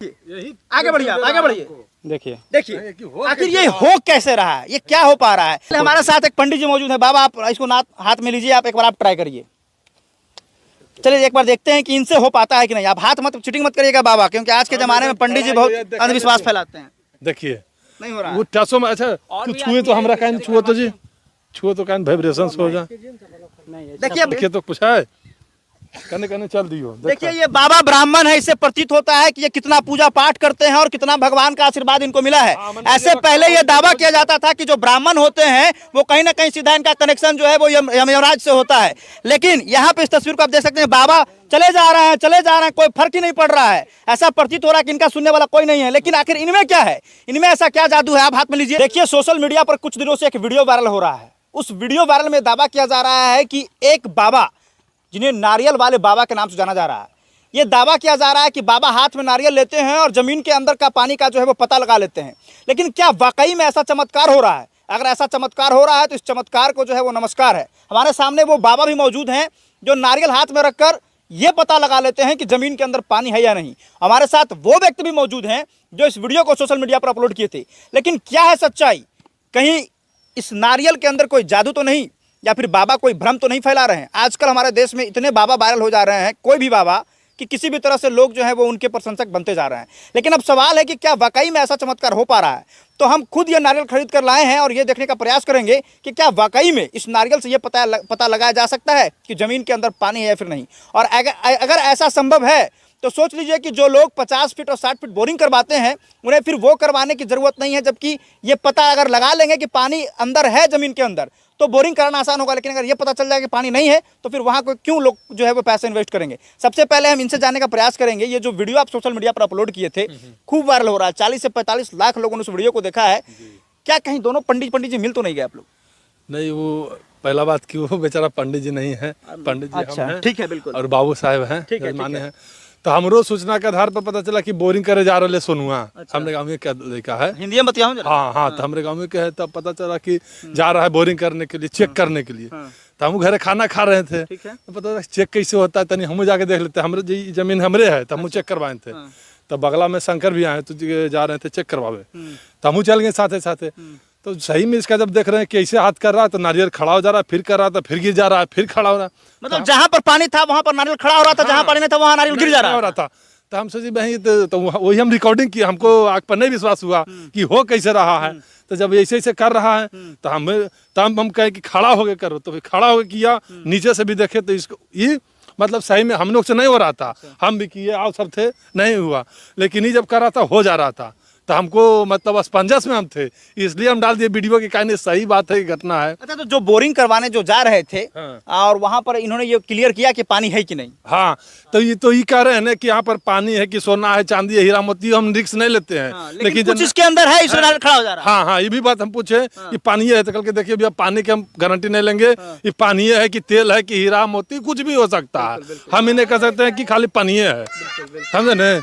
आगे बढ़िए, आगे बढ़िए। देखिए देखिए आखिर ये हो कैसे रहा है, ये क्या हो पा रहा है। हमारे साथ एक पंडित जी मौजूद है। बाबा आप इसको हाथ में लीजिए, आप एक बार आप ट्राई करिए। चलिए एक बार देखते हैं कि इनसे हो पाता है कि नहीं। आप हाथ मत चीटिंग मत करिएगा बाबा, क्योंकि आज के जमाने में पंडित जी बहुत अंधविश्वास फैलाते हैं। देखिए नहीं हो रहा वो टासो में अच्छा तू छुए तो हमरा कान छुए तो जी छुए तो कान वाइब्रेशन हो जा। देखिए तो पूछा है कने कने चल दियो। देखिए ये बाबा ब्राह्मण है, इससे प्रतीत होता है कि ये कितना पूजा पाठ करते हैं और कितना भगवान का आशीर्वाद इनको मिला है। ऐसे पहले ये दावा किया जाता था कि जो ब्राह्मण होते हैं वो कहीं ना कहीं सीधा इनका कनेक्शन जो है वो यमराज से होता है। लेकिन यहाँ पे इस तस्वीर को आप देख सकते हैं, बाबा चले जा रहे हैं, कोई फर्क ही नहीं पड़ रहा है। ऐसा प्रतीत हो रहा है कि इनका सुनने वाला कोई नहीं है। लेकिन आखिर इनमें क्या है, इनमें ऐसा क्या जादू है, आप हाथ में लीजिए। देखिए सोशल मीडिया पर कुछ दिनों से एक वीडियो वायरल हो रहा है। उस वीडियो वायरल में दावा किया जा रहा है कि एक बाबा, जिन्हें नारियल वाले बाबा के नाम से जाना जा रहा है, ये दावा किया जा रहा है कि बाबा हाथ में नारियल लेते हैं और जमीन के अंदर का पानी का जो है वो पता लगा लेते हैं। लेकिन क्या वाकई में ऐसा चमत्कार हो रहा है? अगर ऐसा चमत्कार हो रहा है तो इस चमत्कार को जो है वो नमस्कार है। हमारे सामने वो बाबा भी मौजूद हैं जो नारियल हाथ में रखकर ये पता लगा लेते हैं कि जमीन के अंदर पानी है या नहीं। हमारे साथ वो व्यक्ति भी मौजूद हैं जो इस वीडियो को सोशल मीडिया पर अपलोड किए थे। लेकिन क्या है सच्चाई? कहीं इस नारियल के अंदर कोई जादू तो नहीं, या फिर बाबा कोई भ्रम तो नहीं फैला रहे हैं? आजकल हमारे देश में इतने बाबा वायरल हो जा रहे हैं, कोई भी बाबा, कि किसी भी तरह से लोग जो है वो उनके प्रशंसक बनते जा रहे हैं। लेकिन अब सवाल है कि क्या वाकई में ऐसा चमत्कार हो पा रहा है? तो हम खुद ये नारियल खरीद कर लाए हैं और ये देखने का प्रयास करेंगे कि क्या वाकई में इस नारियल से ये पता लगाया जा सकता है कि जमीन के अंदर पानी है या फिर नहीं। और अगर ऐसा संभव है तो सोच लीजिए कि जो लोग 50 फीट और 60 फीट बोरिंग करवाते हैं उन्हें फिर वो करवाने की ज़रूरत नहीं है, जबकि ये पता अगर लगा लेंगे कि पानी अंदर है ज़मीन के अंदर तो बोरिंग कराना आसान होगा। लेकिन अगर ये पता चल जाए कि पानी नहीं है तो फिर वहाँ को क्यों लोग जो है वो पैसे इन्वेस्ट करेंगे। सबसे पहले हम इनसे जानने का प्रयास करेंगे, ये जो वीडियो आप सोशल मीडिया पर अपलोड किए थे खूब वायरल हो रहा है, 40 से 45 लाख लोगों ने उस वीडियो को देखा है। क्या कहीं दोनों पंडित जी मिल तो नहीं गए आप लोग? नहीं, वो पहला बात कि वो बेचारा पंडित जी नहीं है, पंडित जी अच्छा, हम हैं, ठीक है, बिल्कुल, और बाबू साहब हैं, माने हैं। तो हमरो सूचना के आधार पर पता चला कि बोरिंग करे जा रहे सोनुआ। अच्छा। हमरे गाँव में क्या लिखा है, हिंदी में बताओ जरा। हाँ, तो हमरे गाँव में क्या है, तब पता चला कि जा रहा है बोरिंग करने के लिए, चेक करने के लिए। तो हम घरे खाना खा रहे थे, तो पता चला चेक कैसे होता है, तनी हम जाके देख लेते। हमरे जमीन हमरे है, तो हम चेक करवाए थे। तो बगला में शंकर भी आए तो जा रहे थे चेक करवावे, तो हम चल गए साथे साथे। तो सही में इसका जब देख रहे हैं कि ऐसे हाथ कर रहा है तो नारियल खड़ा हो जा रहा है, फिर कर रहा था, फिर गिर जा रहा है, फिर खड़ा हो रहा है। मतलब जहां पर पानी था वहां पर नारियल खड़ा हो रहा था, जहां पानी नहीं था वहां नारियल गिर जा रहा था। तो हम सोचे भाई तो वही हम रिकॉर्डिंग की, हमको आग पर नहीं विश्वास हुआ कि हो कैसे रहा है। तो जब ऐसे ऐसे कर रहा है तो हम कहे कि खड़ा होके करो, तो फिर खड़ा होके किया। नीचे से भी देखे तो इसको ये मतलब सही में हम लोग से नहीं हो रहा था, हम भी किए और सब थे, नहीं हुआ। लेकिन ये जब कर रहा था हो जा रहा था, तो हमको मतलब असमंजस में हम थे, इसलिए हम डाल दिए वीडियो की। कहने सही बात है, घटना है। अच्छा, तो जो बोरिंग करवाने जो जा रहे थे और वहां पर इन्होंने ये क्लियर किया कि पानी है कि नहीं? हाँ, तो ये कह रहे हैं ना कि यहाँ पर पानी है कि सोना है, चांदी है, हीरा मोती, हम रिस्क नहीं लेते हैं। लेकिन कुछ इसके अंदर है, इसलिए खड़ा हो जा रहा है। हाँ, ये भी बात हम पूछे कि पानी है, तो कल के देखिए भैया पानी की हम गारंटी नहीं लेंगे। ये पानी है कि तेल है कि हीरा मोती, कुछ भी हो सकता है। हम इन्हें कह सकते हैं कि खाली पानी है, समझे न?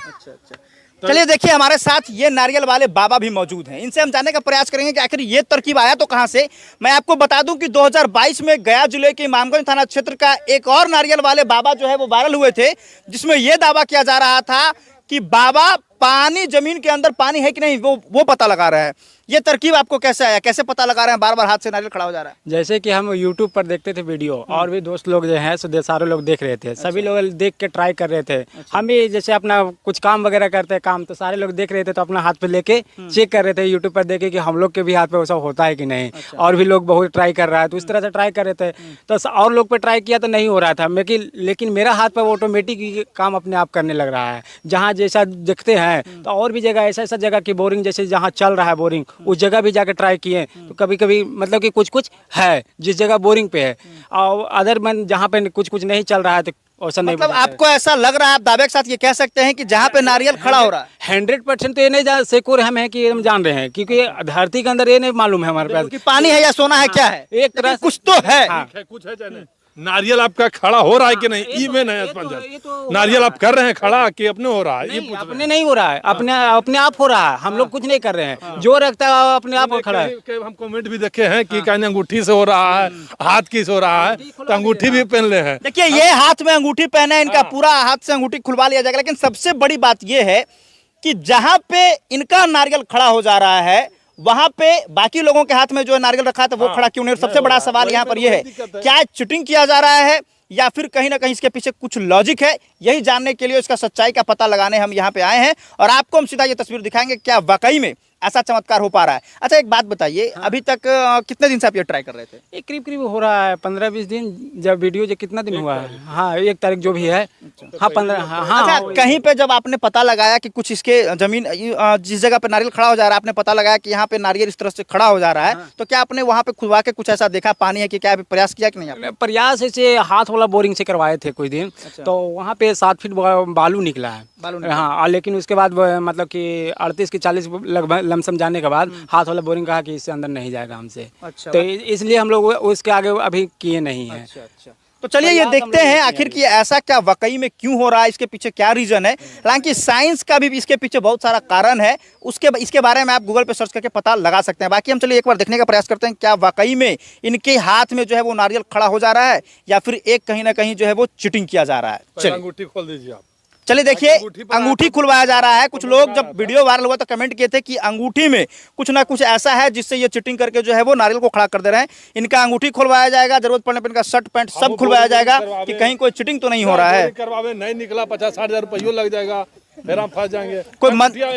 चलिए देखिए हमारे साथ ये नारियल वाले बाबा भी मौजूद हैं, इनसे हम जानने का प्रयास करेंगे कि आखिर ये तरकीब आया तो कहां से। मैं आपको बता दूं कि 2022 में गया जिले के इमामगंज थाना क्षेत्र का एक और नारियल वाले बाबा जो है वो वायरल हुए थे, जिसमें ये दावा किया जा रहा था कि बाबा पानी जमीन के अंदर पानी है कि नहीं वो पता लगा रहा है। ये तरकीब आपको कैसे आया, कैसे पता लगा रहे हैं बार बार हाथ से नारियल खड़ा हो जा रहा है? जैसे कि हम YouTube पर देखते थे वीडियो, और भी दोस्त लोग जो हैं सो सारे लोग देख रहे थे, सभी लोग देख के ट्राई कर रहे थे। हम भी जैसे अपना कुछ काम वगैरह करते हैं काम, तो सारे लोग देख रहे थे, तो अपना हाथ पे लेके चेक कर रहे थे YouTube पर देखे कि हम लोग के भी हाथ पे वैसा होता है कि नहीं। और भी लोग बहुत ट्राई कर रहा है, तो इस तरह से ट्राई कर रहे थे। तो और लोग पे ट्राई किया तो नहीं हो रहा था, लेकिन मेरा हाथ पर ऑटोमेटिक काम अपने आप करने लग रहा है। जहाँ जैसा देखते हैं तो और भी जगह ऐसा जगह की बोरिंग जैसे जहाँ चल रहा है बोरिंग, उस जगह भी जाकर ट्राई किए, तो कभी कभी मतलब कि कुछ है जिस जगह बोरिंग पे है, और अदर मन जहाँ पे कुछ नहीं चल रहा है तो ऐसा नहीं। मतलब आपको ऐसा लग रहा है, आप दावे के साथ ये कह सकते हैं कि जहाँ पे नारियल खड़ा हो रहा है 100% तो ये नहीं सिक्योर हम है कि हम जान रहे हैं, क्योंकि धरती के अंदर ये नहीं मालूम है हमारे पास कि पानी है या सोना है, क्या है, एक तरह कुछ तो है। कुछ है नारियल आपका खड़ा हो रहा है कि नहीं, ये में नहीं नारियल आप कर रहे हैं खड़ा कि अपने हो रहा है? ये अपने नहीं हो रहा है, अपने आप हो रहा है। हम लोग कुछ नहीं कर रहे हैं, जो रखता है अपने आप खड़ा है। हम कमेंट भी देखे हैं कि कहने अंगूठी से हो रहा है, हाथ की से हो रहा है, तो अंगूठी भी पहन ले हैं। देखिए ये हाथ में अंगूठी पहने, इनका पूरा हाथ से अंगूठी खुलवा लिया जाएगा। लेकिन सबसे बड़ी बात ये है कि जहां पे इनका नारियल खड़ा हो जा रहा है वहां पे बाकी लोगों के हाथ में जो है नारियल रखा था वो खड़ा क्यों नहीं। सबसे बड़ा सवाल यहाँ पर यह है, क्या चीटिंग किया जा रहा है या फिर कहीं ना कहीं इसके पीछे कुछ लॉजिक है। यही जानने के लिए इसका सच्चाई का पता लगाने हम यहाँ पे आए हैं और आपको हम सीधा ये तस्वीर दिखाएंगे क्या वाकई में ऐसा चमत्कार हो पा रहा है। अच्छा एक बात बताइए, अभी तक कितने दिन से आप ये ट्राई कर रहे थे? ये करीब करीब हो रहा है 15-20 दिन। जब वीडियो जो कितना दिन हुआ है, हाँ 1 तारीख जो भी है, हाँ 15, हाँ अच्छा कहीं पे जब आपने पता लगाया कि कुछ इसके जमीन जिस जगह पे नारियल खड़ा हो जा रहा है, आपने पता लगाया कि यहाँ पे नारियल इस तरह से खड़ा हो जा रहा है, तो क्या आपने वहाँ पे खुदवा के कुछ ऐसा देखा पानी है कि क्या प्रयास किया कि नहीं आपने? प्रयास ऐसे हाथ वाला बोरिंग से करवाए थे कुछ दिन, तो वहाँ पे 7 फीट बालू निकला है। हाँ, और लेकिन उसके बाद मतलब कि 38 की 40 लगभग लमसम जाने के बाद हाथ वाला बोरिंग कहा कि इससे अंदर नहीं जाएगा हमसे। अच्छा, तो इसलिए हम लोग उसके आगे अभी किए नहीं हैं। अच्छा। तो चलिए ये देखते हैं आखिर कि ऐसा क्या वाकई में क्यों हो रहा है, इसके पीछे क्या रीजन है। हालांकि साइंस का भी इसके पीछे बहुत सारा कारण है, इसके बारे में आप गूगल पे सर्च करके पता लगा सकते हैं। बाकी हम चलिए एक बार देखने का प्रयास करते हैं क्या वाकई में इनके हाथ में जो है वो नारियल खड़ा हो जा रहा है या फिर एक कहीं ना कहीं जो है वो चीटिंग किया जा रहा है। चलिए अंगूठी खोल दीजिए आप। चलिए देखिए अंगूठी खुलवाया जा रहा है। कुछ लोग जब वीडियो वायरल हुआ तो कमेंट किए थे कि अंगूठी में कुछ ना कुछ ऐसा है जिससे ये चीटिंग करके जो है वो नारियल को खड़ा कर दे रहे हैं। इनका अंगूठी खुलवाया जाएगा, जरूरत पड़ने पर इनका शर्ट पैंट सब खुलवाया जाएगा कि कहीं कोई चीटिंग तो नहीं हो रहा है। करवावे नहीं निकला 50-60 हजार रुपये लग जाएगा, फिर हम फंस जाएंगे। कोई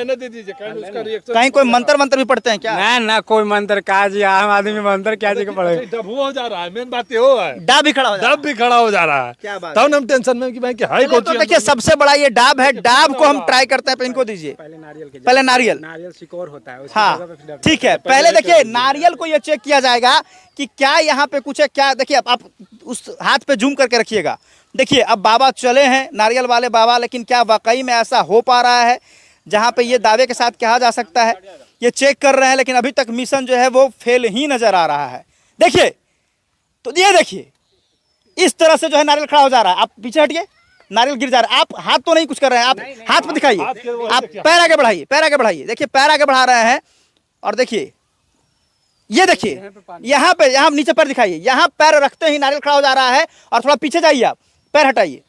दे दीजिए कहीं कोई मंत्र भी पढ़ते हैं क्या? ना कोई मंत्र का जी, आम आदमी मंत्र क्या जी पड़े। डब हो जा रहा है, मेन बात ये हो है, डाब भी खड़ा हो जा रहा है। डब भी खड़ा हो जा रहा है। क्या बात तब हम टेंशन में कि भाई क्या है। तो देखिए सबसे बड़ा ये डाब है, डाब को हम ट्राई करते हैं। इनको दीजिए पहले नारियल सिकोर होता है। हाँ ठीक है, पहले देखिए नारियल को ये चेक किया जाएगा कि क्या यहाँ पे कुछ है क्या। देखिए आप उस हाथ पे जूम करके रखिएगा। देखिए अब बाबा चले हैं नारियल वाले बाबा, लेकिन क्या वाकई में ऐसा हो पा रहा है जहाँ पे ये दावे के साथ कहा जा सकता है। ये चेक कर रहे हैं लेकिन अभी तक मिशन जो है वो फेल ही नजर आ रहा है। देखिए तो ये देखिए इस तरह से जो है नारियल खड़ा हो जा रहा है। आप पीछे हटिए, नारियल गिर जा रहा है। आप हाथ तो नहीं कुछ कर रहे हैं, आप हाथ पे दिखाइए, आप पैर आगे बढ़ाइए, पैर आगे बढ़ाइए। देखिए पैर आगे बढ़ा रहे हैं और देखिए ये देखिए यहाँ पे, यहाँ नीचे पैर दिखाइए, यहाँ पैर रखते ही नारियल खड़ा हो जा रहा है। और थोड़ा पीछे जाइए, आप पैर हटाइए,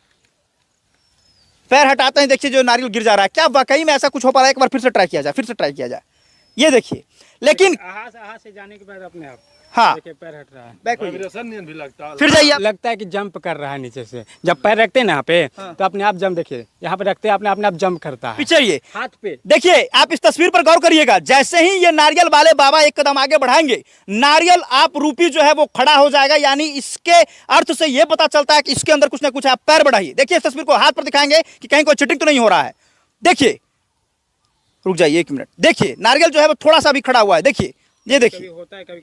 पैर हटाते ही देखिए जो नारियल गिर जा रहा है। क्या वाकई में ऐसा कुछ हो पा रहा है? एक बार फिर से ट्राई किया जाए, फिर से ट्राई किया जाए। ये देखिए लेकिन आहा से जाने के बाद अपने आप हाँ पैर हट रहा है, बैक होइए, भी लगता है। फिर जाइए। लगता है कि जंप कर रहा है नीचे से। जब पैर रखते हैं ना यहाँ पे तो अपने आप जंप, देखिए यहाँ पे रखते हैं अपने आप जंप करता है पीछे ये हाथ पे। देखिए आप इस तस्वीर पर गौर करिएगा। जैसे ही ये नारियल वाले बाबा एक कदम आगे बढ़ाएंगे, नारियल आप रूपी जो है वो खड़ा हो जाएगा। यानी इसके अर्थ से ये पता चलता है कि इसके अंदर कुछ ना कुछ है। आप पैर बढ़ाइए, देखिए इस तस्वीर को हाथ पर दिखाएंगे कि कहीं कोई चीटिंग तो नहीं हो रहा है। देखिए रुक जाइए 1 मिनट, देखिए नारियल जो है वो थोड़ा सा भी खड़ा हुआ है। देखिए ये देखिए होता है कभी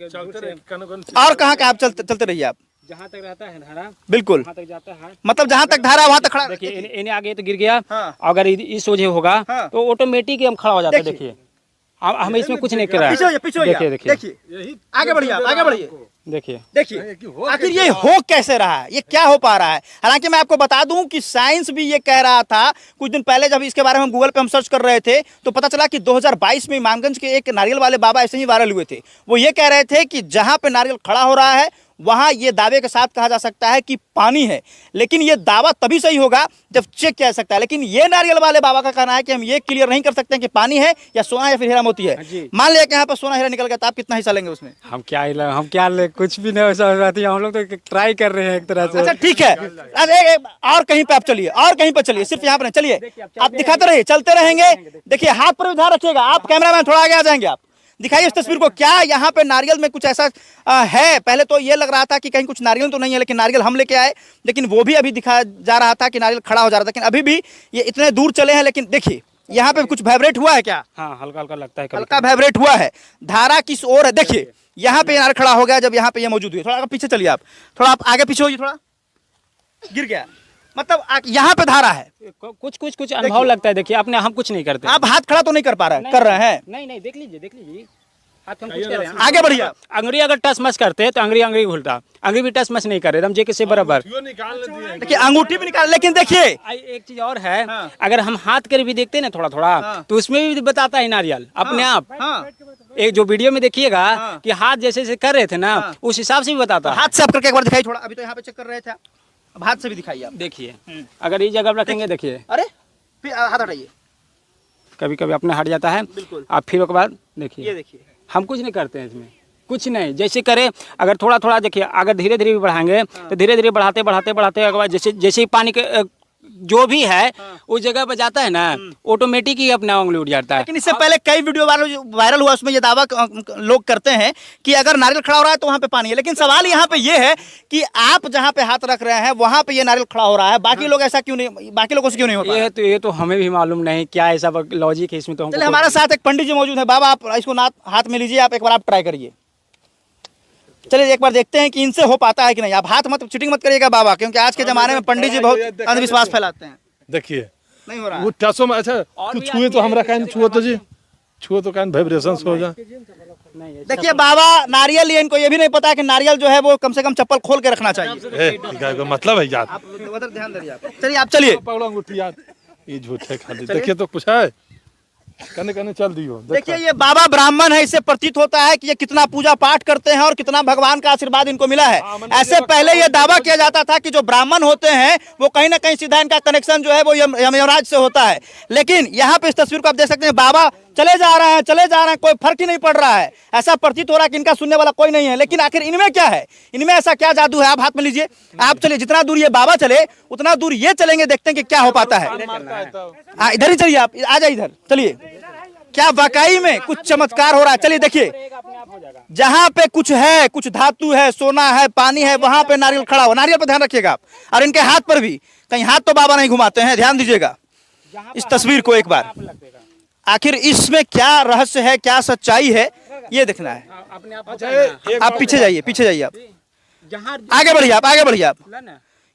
और कहाँ का आप चलते रहिए, आप जहाँ तक रहता है धारा बिल्कुल वहाँ तक जाता है। मतलब जहां तक धारा वहां तक खड़ा। देखिए इन्हें आगे तो गिर गया, हाँ। अगर इस सोझे होगा हाँ। तो ऑटोमेटिक हम खड़ा हो जाता है। देखिए हम इसमें कुछ नहीं कर रहे हैं। पीछे देखिए देखिए आगे बढ़िए, आप आगे बढ़िए। देखिए देखिए आखिर ये हो कैसे रहा है, ये क्या हो पा रहा है। हालांकि मैं आपको बता दूं कि साइंस भी ये कह रहा था कुछ दिन पहले, जब इसके बारे में हम गूगल पे हम सर्च कर रहे थे तो पता चला कि 2022 में इमामगंज के एक नारियल वाले बाबा ऐसे ही वायरल हुए थे। वो ये कह रहे थे कि जहां पे नारियल खड़ा हो रहा है वहां ये दावे के साथ कहा जा सकता है कि पानी है। लेकिन ये दावा तभी सही होगा जब चेक किया जा सकता है। लेकिन ये नारियल वाले बाबा का कहना है कि हम ये क्लियर नहीं कर सकते कि पानी है या सोना या फिर हीरा मोती है। मान लिया कि यहाँ पर सोना हीरा निकल गया तो आप कितना हिस्सा लेंगे उसमें? हम क्या ले, कुछ भी नहीं वैसा रहती है। हम लोग तो ट्राई कर रहे हैं एक तरह से। अच्छा ठीक है, और कहीं पे आप चलिए, और कहीं पे चलिए, सिर्फ यहाँ पर चलिए, आप दिखाते रहिए, चलते रहेंगे। देखिए हाथ पर भी ध्यान रखिएगा, आप कैमरामैन थोड़ा आगे आ जाएंगे, आप दिखाइए इस तस्वीर को। क्या यहाँ पे नारियल में कुछ ऐसा है? पहले तो ये लग रहा था कि कहीं कुछ नारियल तो नहीं है, लेकिन नारियल हम लेके आए, लेकिन वो भी अभी दिखाया जा रहा था कि नारियल खड़ा हो जा रहा था। लेकिन अभी भी ये इतने दूर चले हैं, लेकिन देखिए यहाँ पे कुछ वाइब्रेट हुआ है क्या? हाँ हल्का हल्का लगता है, हल्का वाइब्रेट हुआ है। धारा किस ओर है? देखिए यहाँ पे नारियल खड़ा हो गया जब यहाँ पे ये मौजूद हुई। थोड़ा पीछे चलिए, आप थोड़ा आप आगे पीछे होइए, थोड़ा गिर गया मतलब यहाँ पे धारा है। कुछ अनुभव लगता है। देखिए अपने हम कुछ नहीं करते। आप हाथ खड़ा तो नहीं कर पा रहे हैं? कर रहे हैं? नहीं देख लीजिए हाथ हम कुछ कर रहे हैं। आगे बढ़िए। अंगुरी अगर टच मच करते तो अंगुरी घुलता, अंगुरी भी टच मच नहीं कर रहे एकदम जे के से बराबर। देखिए अंगूठी भी निकाल, लेकिन देखिए एक चीज और है, अगर हम हाथ कर भी देखते हैं ना थोड़ा तो उसमें भी बताता है नारियल अपने आप। एक जो वीडियो में देखिएगा कि हाथ जैसे कर रहे थे ना उस हिसाब से भी बताता है। हाथ से आप करके एक बार दिखाइए थोड़ा। अभी तो यहाँ पे चेक कर रहे थे, अब हाथ से भी दिखाइए आप। देखिए अगर इस जगह रखेंगे, देखिए अरे हाथ हटाइए, कभी कभी अपने हट जाता है। बिल्कुल। अब फिर उसके बाद देखिए, ये देखिए, हम कुछ नहीं करते हैं इसमें, कुछ नहीं, जैसे करें अगर थोड़ा थोड़ा देखिए, अगर धीरे धीरे भी बढ़ाएंगे तो धीरे धीरे बढ़ाते बढ़ाते बढ़ाते के बाद जैसे जैसे ही पानी के जो भी है उस जगह पर जाता है ना, ऑटोमेटिक ही अपना उंगली उठ जाता है। लेकिन इससे पहले कई वीडियो वायरल हुआ, उसमें ये दावा लोग करते हैं कि अगर नारियल खड़ा हो रहा है तो वहां पे पानी है। लेकिन सवाल यहाँ पे ये है कि आप जहाँ पे हाथ रख रहे हैं वहां पे ये नारियल खड़ा हो रहा है, बाकी लोग ऐसा क्यों नहीं, बाकी लोगों से क्यों नहीं होता? ये तो हमें भी मालूम नहीं क्या ऐसा लॉजिक है इसमें। तो चलिए, हमारे साथ एक पंडित जी मौजूद है। बाबा, आप इसको हाथ में लीजिए, आप एक बार आप ट्राई करिए। चलिए एक बार देखते हैं कि इनसे हो पाता है कि नहीं। आप हाथ मत, चीटिंग मत करिएगा बाबा, क्योंकि आज के जमाने में पंडित जी बहुत अंधविश्वास फैलाते हैं। देखिए नहीं हो रहा वो टसो में, अच्छा तू छुए तो हमरा कहन छुओ तो जी, छुओ तो कहन वाइब्रेशन हो जा। देखिए बाबा, नारियल लिए इनको ये भी नहीं पता है कि नारियल जो है वो कम से कम चप्पल खोल के रखना चाहिए। मतलब है यार, आप उधर ध्यान दीजिए। चलिए आप चलिए। पकड़ो अंगूठी यार, ये झूठे खाली। देखिए तो कुछ है, कने कने चल दियो। देखिए ये बाबा ब्राह्मण है, इससे प्रतीत होता है कि ये कितना पूजा पाठ करते हैं और कितना भगवान का आशीर्वाद इनको मिला है। ऐसे पहले ये दावा किया जाता था कि जो ब्राह्मण होते हैं वो कहीं ना कहीं सीधा इनका कनेक्शन जो है वो यमराज से होता है। लेकिन यहाँ पे इस तस्वीर को आप देख सकते हैं, बाबा चले जा रहे हैं, कोई फर्क ही नहीं पड़ रहा है। ऐसा प्रतीत हो रहा है कि इनका सुनने वाला कोई नहीं है। लेकिन आखिर इनमें क्या है, इनमें ऐसा क्या जादू है? आप हाथ में लीजिए, आप चलिए, जितना दूर ये बाबा चले उतना दूर ये चलेंगे, देखते हैं कि क्या हो पाता है। इधर ही चलिए, आप आ जाइए इधर, चलिए। क्या वाकई में कुछ चमत्कार हो रहा है? चलिए देखिए, जहां पे कुछ है, कुछ धातु है, सोना है, पानी है, वहां पे नारियल खड़ा हो। नारियल पर ध्यान रखिएगा आप, और इनके हाथ पर भी, कहीं हाथ तो बाबा नहीं घुमाते हैं, ध्यान दीजिएगा इस तस्वीर को एक बार। आखिर इसमें क्या रहस्य है, क्या सच्चाई है, ये देखना है। आप पीछे जाइए, पीछे जाइए, आप आगे बढ़िए, आगे बढ़िए आप।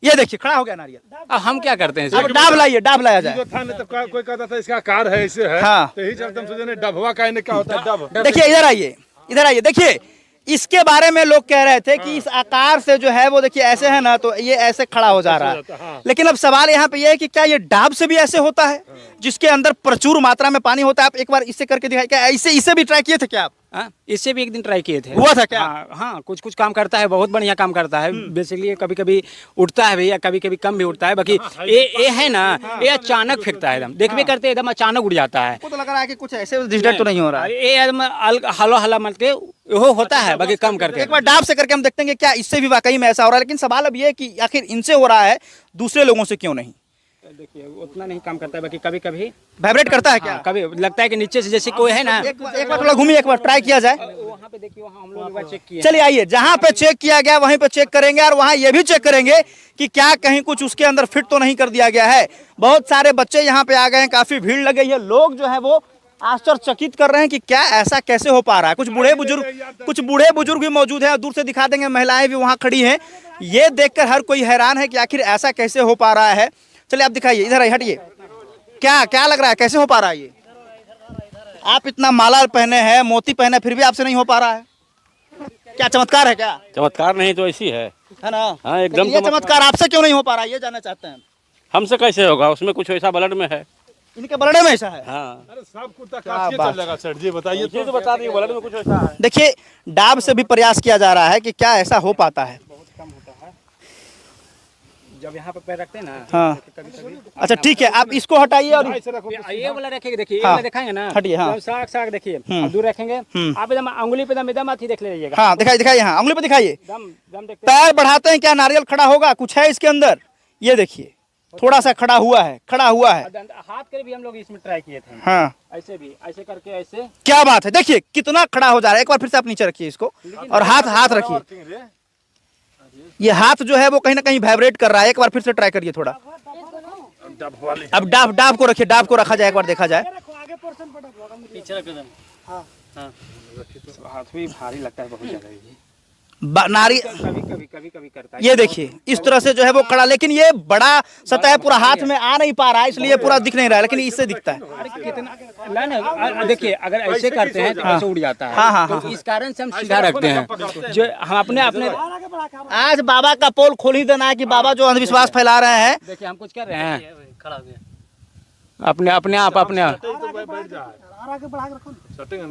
ये देखिए खड़ा हो गया नारियल। अब हम क्या करते हैं? अब डाब लाइए, डाब लाया जाए। तो कोई कहता था इसका कार है, ऐसे है। हाँ। तो यही चलते हम सोचे डबवा का क्या होता है, डब। देखिए इधर आइए, इधर आइए। देखिए इसके बारे में लोग कह रहे थे कि इस आकार से जो है वो देखिए ऐसे है ना, तो ये ऐसे खड़ा हो जा रहा है। लेकिन अब सवाल यहाँ पे ये है कि क्या ये डाब से भी ऐसे होता है, जिसके अंदर प्रचुर मात्रा में पानी होता है? आप एक बार इससे करके दिखाइए। क्या इसे भी ट्राई किए थे क्या आप? इससे भी एक दिन ट्राई किए थे। हुआ था क्या? हाँ, कुछ कुछ काम करता है, बहुत बढ़िया काम करता है। बेसिकली कभी कभी उठता है भैया, कभी कभी कम भी उठता है। बाकी ये है ना, ये अचानक फेंकता है, एकदम देखबे करते एकदम अचानक उड़ जाता है। तो लग रहा है कि कुछ ऐसे डिस्टर्ब तो नहीं हो रहा है। ये एकदम हलो हला मत के वो होता है, बाकी कम करके। एक बार डाब से करके हम देखते हैं कि क्या इससे भी वाकई में ऐसा हो रहा है। लेकिन सवाल अब ये है कि आखिर इनसे हो रहा है, दूसरे लोगों से क्यों नहीं? देखिए उतना नहीं काम करता है, बाकी कभी कभी वाइब्रेट करता है क्या? कभी लगता है कि नीचे से जैसे कोई है ना। एक बार थोड़ा घूमिए, एक बार ट्राई किया जाए। वहाँ पे देखिए, वहाँ हम लोग चेक किए। चलिए आइए, जहाँ पे चेक किया गया वहीं पे चेक करेंगे, और वहाँ ये भी चेक करेंगे कि क्या कहीं कुछ उसके अंदर फिट तो नहीं कर दिया गया है। बहुत सारे बच्चे यहाँ पे आ गए हैं, काफी भीड़ लग गई है। लोग जो है वो आश्चर्यचकित कर रहे हैं कि क्या ऐसा कैसे हो पा रहा है। कुछ बूढ़े बुजुर्ग भी मौजूद हैं, और दूर से दिखा देंगे, महिलाएं भी वहाँ खड़ी हैं। ये देखकर हर कोई हैरान है कि आखिर ऐसा कैसे हो पा रहा है। चलिए आप दिखाइए, इधर आइए, हटिए। क्या लग रहा है, कैसे हो पा रहा है ये? आप इतना माला पहने हैं, मोती पहने, फिर भी आपसे नहीं हो पा रहा है। क्या चमत्कार है क्या? चमत्कार नहीं तो ऐसी है ना? हाँ, एकदम ये चमत्कार आपसे क्यों नहीं हो पा रहा है, ये जानना चाहते हैं। हमसे कैसे होगा? उसमें कुछ ऐसा ब्लड में है। इनके ब्लड में ऐसा है? हाँ, अरे सब कुत्ता काट के चल जाएगा सर जी, बताइए ये तो बता दिए, ब्लड में कुछ ऐसा है। देखिए डाब से भी प्रयास किया जा रहा है कि क्या ऐसा हो पाता है। जब यहाँ पे पैर रखते हैं ना। हाँ, अच्छा ठीक है, आप इसको हटाइए और ये वाला रखेंगे। देखिए ये हाँ, वाला दिखाएंगे ना, हटिए। हाँ, साग देखिए, अब दूर रखेंगे आप, एकदम उंगली पे एकदम अथी देख लीजिएगा। हाँ दिखाइए, हाँ उंगली पे दिखाइए। दम देखते पैर बढ़ाते हैं, क्या नारियल खड़ा होगा? कुछ है इसके अंदर, ये देखिए थोड़ा सा खड़ा हुआ है। हाथ कर भी हम लोग इसमें ट्राई किए थे। हाँ, ऐसे भी, ऐसे करके, ऐसे। क्या बात है, देखिए कितना खड़ा हो जा रहा है। एक बार फिर से आप नीचे रखिए इसको, और हाथ रखिए। ये हाथ जो है वो कहीं ना कहीं वाइब्रेट कर रहा है। एक बार फिर से ट्राई करिए थोड़ा। अब डाब को रखिए, डाब को रखा जाए, एक बार देखा जाए। हाथ भी भारी लगता है बहुत ज्यादा। कभी करता है। ये देखिए इस तरह से जो है वो खड़ा, लेकिन ये बड़ा सतह पूरा हाथ में आ नहीं पा रहा है, इसलिए पूरा दिख नहीं रहा है, लेकिन इससे दिखता है। कितना देखिए, अगर ऐसे करते हैं तो ऐसे उड़ जाता है। हाँ, तो इस कारण से हम सीधा रखते हैं। जो हम अपने आज बाबा का पोल खोल ही देना है कि बाबा जो अंधविश्वास फैला रहे हैं। देखिए हम कुछ कर रहे हैं, अपने आप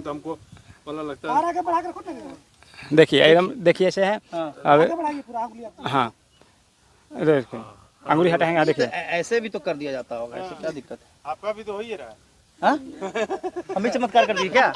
हमको लगता है। देखिए एकदम, देखिए ऐसे है। हाँ, अंगुली हटाएंगे। देखिए ऐसे भी तो कर दिया जाता होगा, ऐसे क्या दिक्कत है? आपका भी तो हो ही रहा है। हाँ? हम भी चमत्कार कर दिए क्या?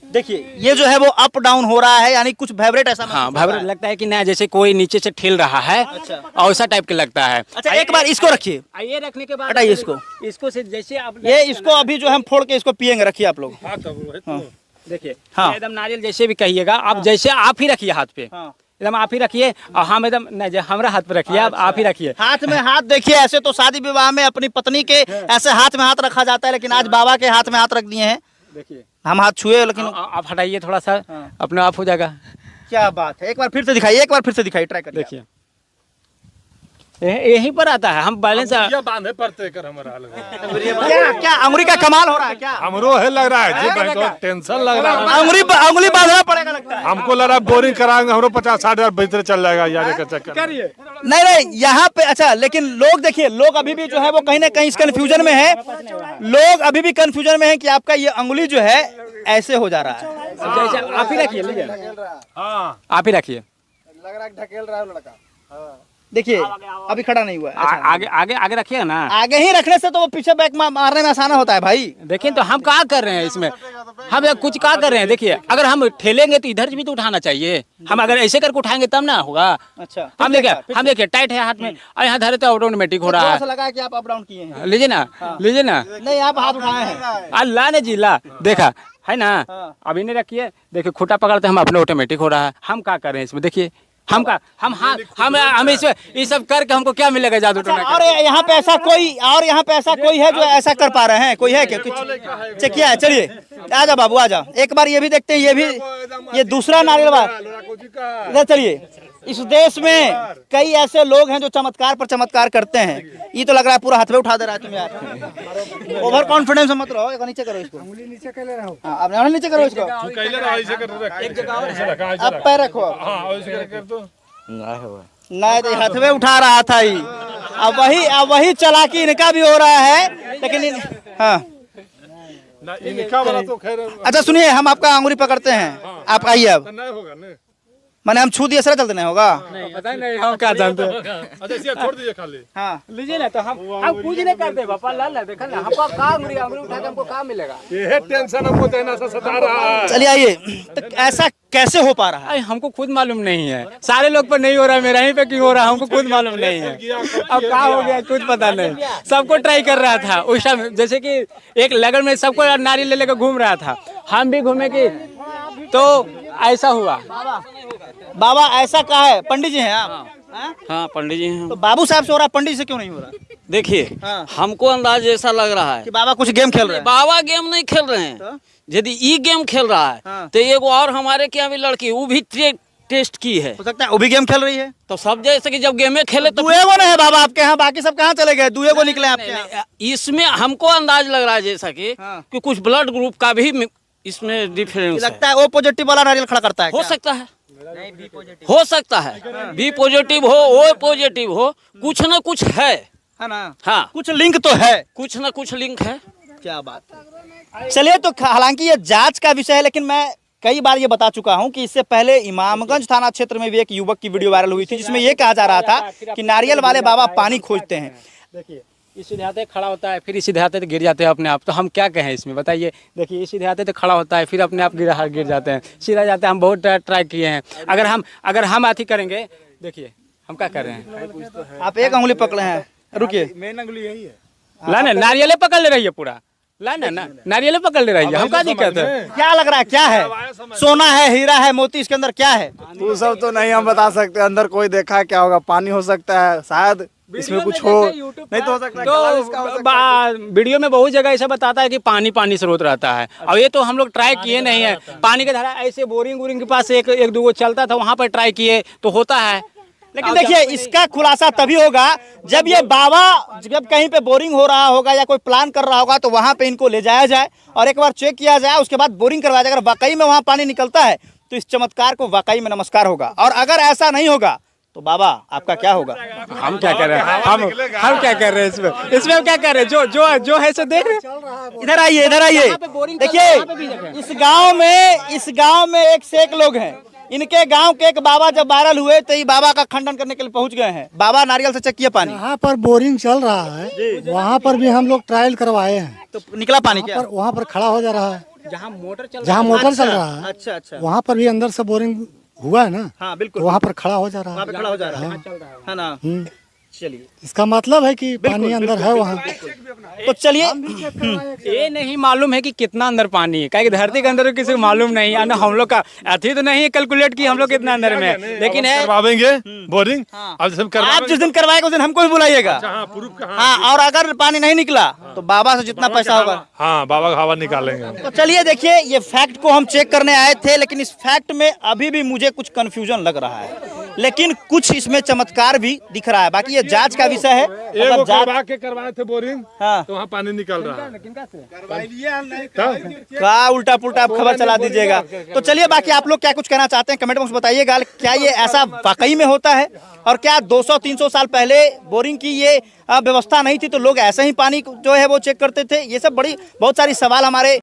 देखिए ये जो है वो अप डाउन हो रहा है, यानी कुछ वाइब्रेट ऐसा हाँ महसूस हो रहा भाई है। लगता है कि ना जैसे कोई नीचे से ठेल रहा है, अच्छा। और ऐसा टाइप का लगता है। अच्छा एक बार इसको रखिए, ये रखने के बाद हटाइए इसको। इसको से जैसे आप ये इसको अभी जो है हम फोड़ के इसको पियेंगे, रखिए आप लोग। हाँ तब वही तो। देखिए हाँ। एकदम नारियल जैसे भी कहिएगा आप, जैसे आप ही रखिए हाथ पे, हाँ। एकदम आप ही रखिए, और हम एकदम नहीं हमारा हाथ पे रखिए, आप ही रखिए। हाथ में हाथ, देखिए ऐसे तो शादी विवाह में अपनी पत्नी के ऐसे हाथ में हाथ रखा जाता है, लेकिन आज बाबा के हाथ में हाथ रख दिए हैं। देखिए हम हाथ छुए लेकिन आप हटाइए थोड़ा सा, हाँ। अपने आप हो जाएगा। क्या बात है, एक बार फिर से दिखाइए, एक बार फिर से दिखाइए, ट्राई करिए। देखिए यहीं पर आता है, हम बैलेंस ये बांधे पड़ते कर हमारा लगा। क्या क्या अंगुली का कमाल हो रहा है क्या? हमरो है लग रहा है जी भाई, तो टेंशन लग रहा है। अंगुली बांधना पड़ेगा लगता है। हमको लग रहा है बोरिंग कराएंगे, हमरो 50-60 हजार भीतर चल जाएगा यार के चक्कर में। नहीं नहीं यहाँ पे अच्छा, लेकिन लोग देखिए, लोग अभी भी जो है वो कहीं ना कहीं इस कंफ्यूजन में है। लोग अभी भी कंफ्यूजन में है कि आपका ये अंगुली जो है ऐसे हो जा रहा है। जैसे आप ही रखिए, लीजिए हाँ आप ही रखिए। देखिए अभी खड़ा नहीं हुआ है। अच्छा, आगे आगे आगे रखिएगा ना। आगे ही रखने से तो वो पीछे बैक मारने में आसान होता है भाई। देखिए तो हम क्या कर रहे हैं इसमें, हम कुछ क्या कर रहे हैं। देखिए अगर हम ठेलेंगे तो इधर भी तो उठाना चाहिए, हम अगर ऐसे करके उठाएंगे तब ना होगा। अच्छा हम देखिए टाइट है हाथ में, और यहाँ धरे तो ऑटोमेटिक हो रहा थोड़ा है। सा लगा कि आप अप डाउन किए हैं। लीजिए ना, लीजिए ना। नहीं आप हाथ उठाए हैं। अल्लाह ने जिला देखा है ना। हाँ। अभी नहीं रखिए, देखिए खूटा पकड़ते हम अपने ऑटोमेटिक हो रहा है। हम क्या कर रहे हैं इसमें, देखिए हम इसमें ये सब करके हमको क्या मिलेगा जादू टोना और यहाँ पे ऐसा कोई है जो ऐसा कर पा रहे हैं? कोई है क्या? कुछ चेकिया है, चलिए आ जाओ बाबू आ जाओ, एक बार ये भी देखते हैं। ये दूसरा नारियल बार, इधर चलिए। इस देश में कई ऐसे लोग हैं जो चमत्कार पर चमत्कार करते हैं। ये तो लग रहा है पूरा हाथ में उठा दे रहा है तुम्हें यार। ओवर कॉन्फिडेंस मत रहो, एक नीचे करो इसको। उंगली नीचे कर ले रहो। हां अब नीचे करो इसको। एक जगह अब पैर रखो। हाँ ऐसे कर दो। नहीं तो हाथ में उठा रहा था ही। अब वही चालाकी इनका भी हो रहा है, लेकिन हाँ। ना इनका वाला तो खैर अच्छा सुनिए, हम आपका अंगुली पकड़ते हैं, आप आइए। अब नहीं होगा ना। मैंने हम छू दिए सर, चलते नहीं होगा। पता नहीं हम क्या जानते हैं। अच्छा इसे छोड़ दीजिए खाली। हाँ लीजिए ना, तो हम कुछ नहीं करते बापा। लाल देखा ना, हमको कहाँ अंगुली उठा के हमको कहाँ मिलेगा। ये टेंशन हमको देना सा सता रहा है। चलिए आइए। तो ऐसा कैसे हो पा रहा है? हमको खुद मालूम नहीं है, सारे लोग पर नहीं हो रहा है, मेरा ही पे क्यों हो रहा है हमको खुद मालूम नहीं है। अब क्या हो गया कुछ पता नहीं। सबको ट्राई कर रहा था उस टाइम, जैसे कि एक लगन में सबको नारियल ले लेकर घूम रहा था, हम भी घूमे कि तो ऐसा हुआ। बाबा ऐसा कहा है? पंडित जी हैं आप? हाँ पंडित जी हैं। तो बाबू साहब से हो रहा है, पंडित जी से क्यों नहीं हो रहा? देखिए हाँ। हमको अंदाज ऐसा लग रहा है कि बाबा कुछ गेम खेल रहे हैं। बाबा गेम नहीं खेल रहे हैं। तो? यदि ई गेम खेल रहा है हाँ। तो एगो और हमारे क्या भी लड़की वो भी टेस्ट की है। हो सकता है वो भी गेम खेल रही है। तो सब जैसे कि जब गेमे खेले तो दुएगो नहीं है बाबा आपके यहाँ, बाकी सब कहाँ चले गए? दुएगो निकले आपके यहाँ। इसमें हमको अंदाज लग रहा है जैसा हाँ। कि कुछ ब्लड ग्रुप का भी इसमें डिफरेंस लगता है ओ पॉजिटिव वाला नारियल खड़ा करता है हो क्या? सकता है, हो सकता है बी पॉजिटिव हो ओ पॉजिटिव हो, कुछ न कुछ है ना। हाँ, कुछ लिंक तो है। कुछ न कुछ लिंक है। क्या बात है। चलिए तो हालांकि ये जांच का विषय है, लेकिन मैं कई बार ये बता चुका हूं कि इससे पहले इमामगंज थाना क्षेत्र में भी एक युवक की वीडियो वायरल हुई थी, जिसमें ये कहा जा रहा था कि नारियल वाले बाबा पानी खोजते हैं। देखिए इस सीधे हाथे खड़ा होता है, फिर इस सीधे हाथे गिर जाते हैं अपने आप। तो हम क्या कहें इसमें बताइए। देखिए इस सीधे हाथे तो खड़ा होता है, फिर अपने आप गिर जाते हैं, सीधा जाते हैं। हम बहुत ट्राई किए हैं। अगर हम आती करेंगे, देखिए हम क्या कर रहे हैं। आप एक अंगुली पकड़े हैं, रुकिए। मेन अंगुली यही है। ला ना नारियले पकड़ ले रही है पूरा, ला ना नारियले पकड़ ले रही है। हम क्या दिक्कत है? क्या लग रहा है, क्या है? सोना है, हीरा है, मोती, इसके अंदर क्या है? वो सब तो नहीं हम बता सकते। अंदर कोई देखा है क्या होगा? पानी हो सकता है, शायद इसमें कुछ हो, नहीं तो हो सकता है कलर इसका हो सकता है। वीडियो में बहुत जगह ऐसा बताता है कि पानी स्रोत रहता है। अब ये तो हम लोग ट्राई किए नहीं है। पानी की धारा ऐसे बोरिंग के पास एक दो चलता था, वहाँ पर ट्राई किए तो होता है। लेकिन देखिए इसका खुलासा तभी होगा जब ये बाबा जब कहीं पे बोरिंग हो रहा होगा या कोई प्लान कर रहा होगा, तो वहां पे इनको ले जाया जाए और एक बार चेक किया जाए, उसके बाद बोरिंग करवाया जाए। अगर वाकई में वहां पानी निकलता है तो इस चमत्कार को वाकई में नमस्कार होगा, और अगर ऐसा नहीं होगा तो बाबा आपका क्या होगा? हम क्या कर रहे हैं? हम क्या कर रहे हैं इसमें हम क्या कर रहे हैं? जो है सो देख। इधर आइए, इधर आइए। देखिए इस गांव में एक से एक लोग हैं। इनके गांव के एक बाबा जब वायरल हुए तो ये बाबा का खंडन करने के लिए पहुंच गए हैं। बाबा नारियल से चेक किया पानी, यहाँ पर बोरिंग चल रहा है, वहाँ पर भी हम लोग ट्रायल करवाए हैं, तो निकला पानी क्या? वहाँ पर खड़ा हो जा रहा है, जहाँ मोटर चल जहाँ मोटर चल रहा है अच्छा अच्छा, वहाँ पर भी अंदर से बोरिंग हुआ है ना, हाँ तो बिल्कुल, वहाँ पर खड़ा हो जा रहा वहाँ है। पे खड़ा हो जा रहा है ना। चलिए, इसका मतलब है कि पानी अंदर है वहाँ। तो चलिए, ये नहीं मालूम है कि कितना अंदर पानी है, क्या धरती के अंदर किसी को मालूम नहीं है। हम लोग का अथी तो नहीं है कैलकुलेट की हम लोग कितना अंदर में है, लेकिन है करवाएंगे बोरिंग। अब जैसे आप जिस दिन करवाएगा उस दिन हमको भी बुलाइएगा। हाँ प्रूफ का, हाँ, और अगर पानी नहीं निकला तो बाबा से जितना पैसा होगा। हाँ बाबा का हवा निकालेंगे। तो चलिए देखिए, ये फैक्ट को हम चेक करने आए थे, लेकिन इस फैक्ट में अभी भी मुझे कुछ कंफ्यूजन लग रहा है, लेकिन कुछ इसमें चमत्कार भी दिख रहा है। बाकी ये जांच का विषय है। एक मतलब जांच करवाए थे बोरिंग, हाँ, तो वहाँ पानी निकल रहा है। का उल्टा पुल्टा खबर चला दीजिएगा। तो चलिए, बाकी आप लोग क्या कुछ कहना चाहते हैं कमेंट बॉक्स में बताइएगा। क्या ये ऐसा वाकई में होता है, और क्या 200-300 साल पहले बोरिंग की ये व्यवस्था नहीं थी तो लोग ऐसे ही पानी जो है वो चेक करते थे? ये सब बहुत सारी सवाल हमारे